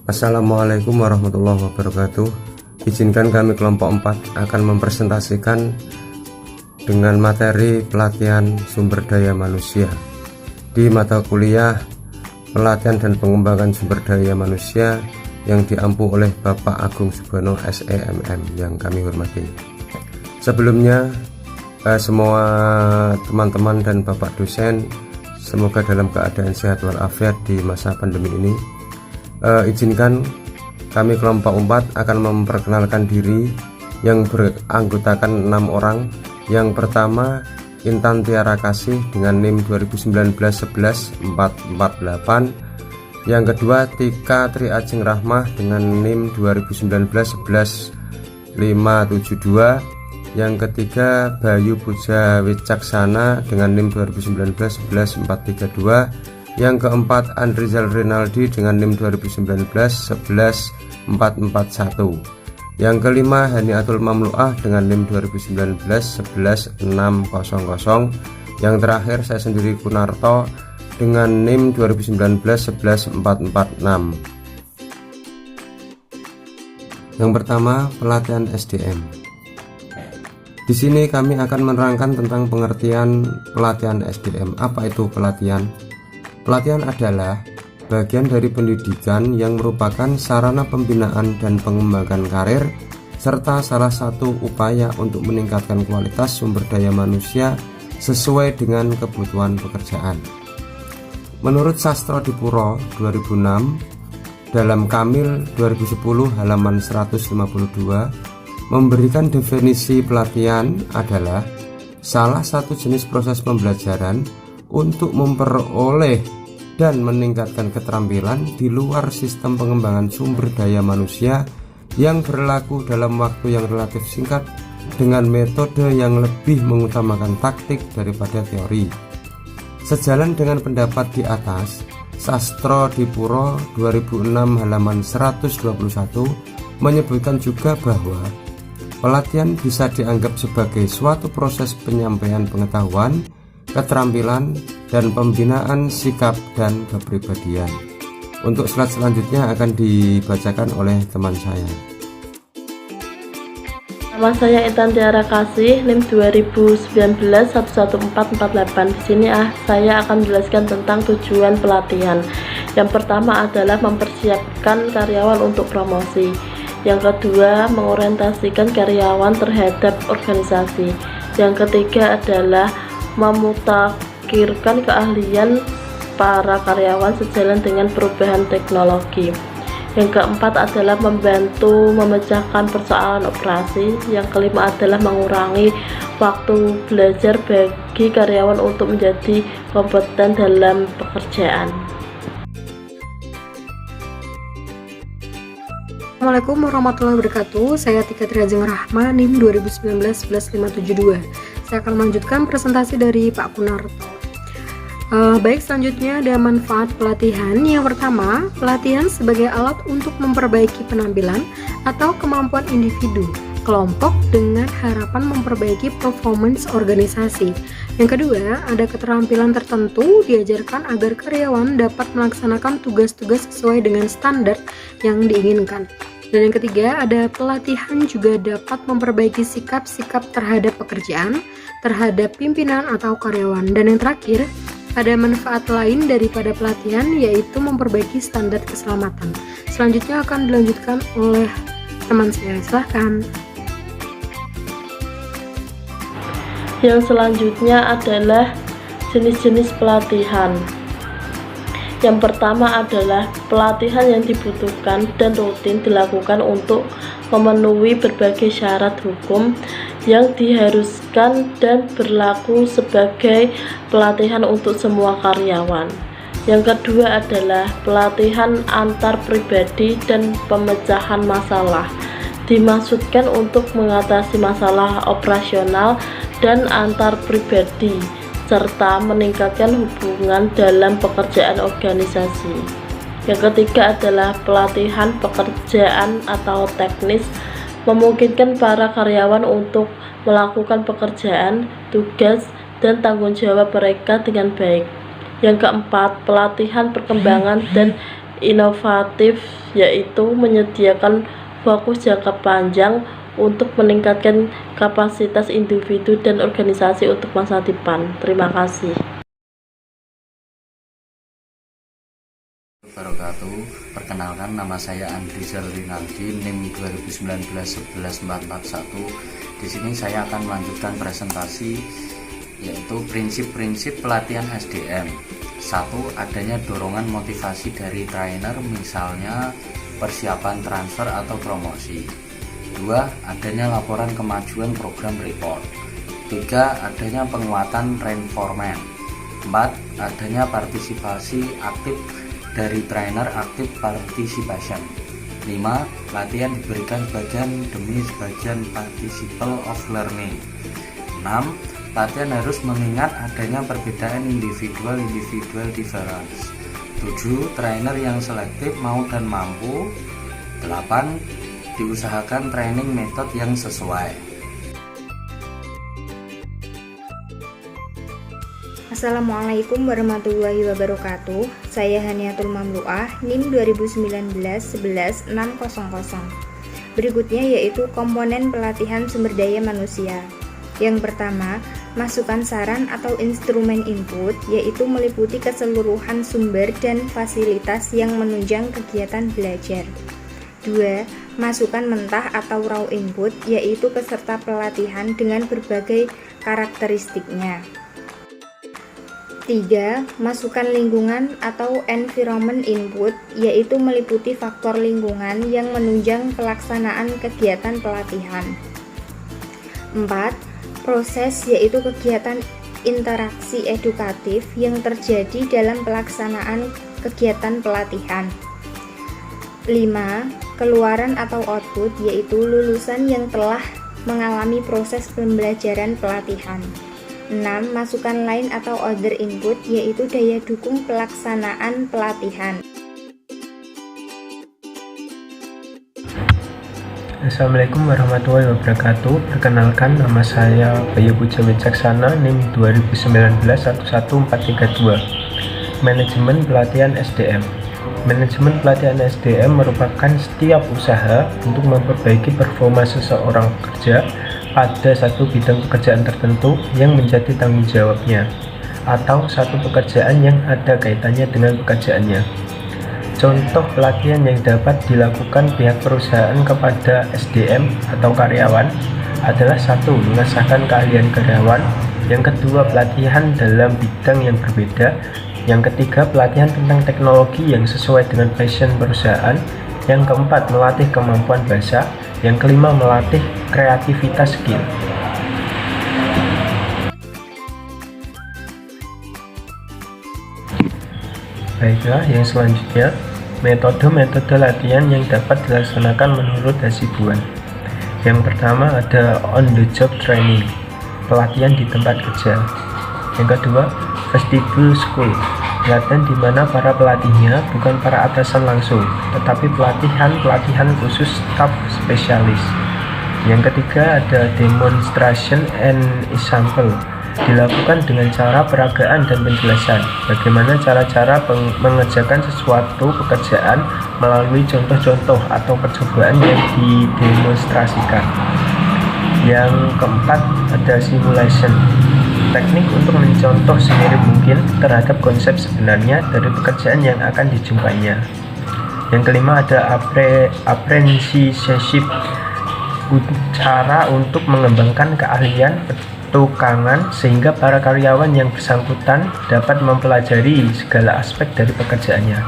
Assalamualaikum warahmatullahi wabarakatuh. Izinkan kami kelompok 4 akan mempresentasikan dengan materi pelatihan sumber daya manusia di mata kuliah pelatihan dan pengembangan sumber daya manusia yang diampu oleh Bapak Agung Subono SEMM yang kami hormati. Sebelumnya semua teman-teman dan Bapak dosen semoga dalam keadaan sehat walafiat di masa pandemi ini. Izinkan kami kelompok 4 akan memperkenalkan diri yang beranggotakan 6 orang. Yang pertama Intan Tiara Kasih dengan NIM 2019-11-448. Yang kedua Tika Tri Ajeng Rahmah dengan NIM 2019-11-572. Yang ketiga Bayu Puja Wicaksana dengan NIM 2019-11-432. Yang keempat Andrizal Rinaldi dengan NIM 2019-11-441. Yang kelima Haniatul Mamluah dengan NIM 2019-11-600. Yang terakhir saya sendiri Kunarto dengan NIM 2019-11-446. Yang pertama pelatihan SDM. Di sini kami akan menerangkan tentang pengertian pelatihan SDM. Apa itu pelatihan? Pelatihan adalah bagian dari pendidikan yang merupakan sarana pembinaan dan pengembangan karir serta salah satu upaya untuk meningkatkan kualitas sumber daya manusia sesuai dengan kebutuhan pekerjaan. Menurut Sastrodipuro 2006 dalam Kamil 2010 halaman 152 memberikan definisi pelatihan adalah salah satu jenis proses pembelajaran untuk memperoleh dan meningkatkan keterampilan di luar sistem pengembangan sumber daya manusia yang berlaku dalam waktu yang relatif singkat dengan metode yang lebih mengutamakan taktik daripada teori. Sejalan dengan pendapat di atas, Sastrodipuro 2006 halaman 121 menyebutkan juga bahwa pelatihan bisa dianggap sebagai suatu proses penyampaian pengetahuan, keterampilan, dan pembinaan sikap dan kepribadian. Untuk slide selanjutnya akan dibacakan oleh teman saya. Nama saya Intan Tiara Kasih, NIM 2019-11448. Di sini saya akan menjelaskan tentang tujuan pelatihan. Yang pertama adalah mempersiapkan karyawan untuk promosi. Yang kedua, mengorientasikan karyawan terhadap organisasi. Yang ketiga adalah memutakhirkan keahlian para karyawan sejalan dengan perubahan teknologi. Yang keempat adalah membantu memecahkan persoalan operasi. Yang kelima adalah mengurangi waktu belajar bagi karyawan untuk menjadi kompeten dalam pekerjaan. Assalamualaikum warahmatullahi wabarakatuh. Saya Tika Tri Ajeng Rahmah, NIM 2019-11572. Saya akan melanjutkan presentasi dari Pak Kunarto. Baik, selanjutnya ada manfaat pelatihan. Yang pertama, pelatihan sebagai alat untuk memperbaiki penampilan atau kemampuan individu, kelompok dengan harapan memperbaiki performance organisasi. Yang kedua, ada keterampilan tertentu diajarkan agar karyawan dapat melaksanakan tugas-tugas sesuai dengan standar yang diinginkan. Dan yang ketiga, ada pelatihan juga dapat memperbaiki sikap-sikap terhadap pekerjaan, terhadap pimpinan atau karyawan. Dan yang terakhir, ada manfaat lain daripada pelatihan, yaitu memperbaiki standar keselamatan. Selanjutnya akan dilanjutkan oleh teman saya. Silahkan. Yang selanjutnya adalah jenis-jenis pelatihan. Yang pertama adalah pelatihan yang dibutuhkan dan rutin dilakukan untuk memenuhi berbagai syarat hukum yang diharuskan dan berlaku sebagai pelatihan untuk semua karyawan. Yang kedua adalah pelatihan antar pribadi dan pemecahan masalah. Dimaksudkan untuk mengatasi masalah operasional dan antar pribadi serta meningkatkan hubungan dalam pekerjaan organisasi. Yang ketiga adalah pelatihan pekerjaan atau teknis, memungkinkan para karyawan untuk melakukan pekerjaan, tugas, dan tanggung jawab mereka dengan baik. Yang keempat, pelatihan perkembangan dan inovatif, yaitu menyediakan fokus jangka panjang untuk meningkatkan kapasitas individu dan organisasi untuk masa depan. Terima kasih. Wabarakatuh. Perkenalkan, nama saya Andrizal Rinaldi, NIM 2019-11441. Di sini saya akan melanjutkan presentasi, yaitu prinsip-prinsip pelatihan SDM. 1. Adanya dorongan motivasi dari trainer, misalnya persiapan transfer atau promosi. 2. Adanya laporan kemajuan program report. 3. Adanya penguatan reinforcement. 4. Adanya partisipasi aktif dari trainer, aktif participation. 5. Latihan diberikan sebagian demi sebagian participal of learning. 6. Latihan harus mengingat adanya perbedaan individual difference. 7. Trainer yang selektif mau dan mampu. 8. Diusahakan training metode yang sesuai. Assalamualaikum warahmatullahi wabarakatuh. Saya Haniatul Mamluah, NIM 2019-11600. Berikutnya yaitu komponen pelatihan sumber daya manusia. Yang pertama, masukan saran atau instrumen input, yaitu meliputi keseluruhan sumber dan fasilitas yang menunjang kegiatan belajar. 2. Masukan mentah atau raw input, yaitu peserta pelatihan dengan berbagai karakteristiknya. 3. Masukan lingkungan atau environment input, yaitu meliputi faktor lingkungan yang menunjang pelaksanaan kegiatan pelatihan. 4. Proses, yaitu kegiatan interaksi edukatif yang terjadi dalam pelaksanaan kegiatan pelatihan. 5. Keluaran atau output, yaitu lulusan yang telah mengalami proses pembelajaran pelatihan. 6. Masukan lain atau other input, yaitu daya dukung pelaksanaan pelatihan. Assalamualaikum warahmatullahi wabarakatuh. Perkenalkan, nama saya Bayu Puja Wicaksana, NIM 2019-11432. Manajemen pelatihan SDM. Manajemen pelatihan SDM merupakan setiap usaha untuk memperbaiki performa seseorang pekerja pada satu bidang pekerjaan tertentu yang menjadi tanggung jawabnya, atau satu pekerjaan yang ada kaitannya dengan pekerjaannya. Contoh pelatihan yang dapat dilakukan pihak perusahaan kepada SDM atau karyawan adalah 1. Mengasahkan keahlian karyawan. Yang kedua, pelatihan dalam bidang yang berbeda. Yang ketiga, pelatihan tentang teknologi yang sesuai dengan passion perusahaan. Yang keempat, melatih kemampuan bahasa. Yang kelima, melatih kreativitas skill. Baiklah, yang selanjutnya, metode-metode latihan yang dapat dilaksanakan menurut Hasibuan. Yang pertama ada on the job training, pelatihan di tempat kerja. Yang kedua, vestibule school, pelatihan di mana para pelatihnya bukan para atasan langsung, tetapi pelatihan khusus staf spesialis. Yang ketiga ada demonstration and example, dilakukan dengan cara peragaan dan penjelasan bagaimana cara-cara mengerjakan sesuatu pekerjaan melalui contoh-contoh atau percobaan yang didemonstrasikan. Yang keempat ada simulation, teknik untuk mencontoh semirip mungkin terhadap konsep sebenarnya dari pekerjaan yang akan dijumpainya. Yang kelima ada apprenticeship, cara untuk mengembangkan keahlian petukangan sehingga para karyawan yang bersangkutan dapat mempelajari segala aspek dari pekerjaannya.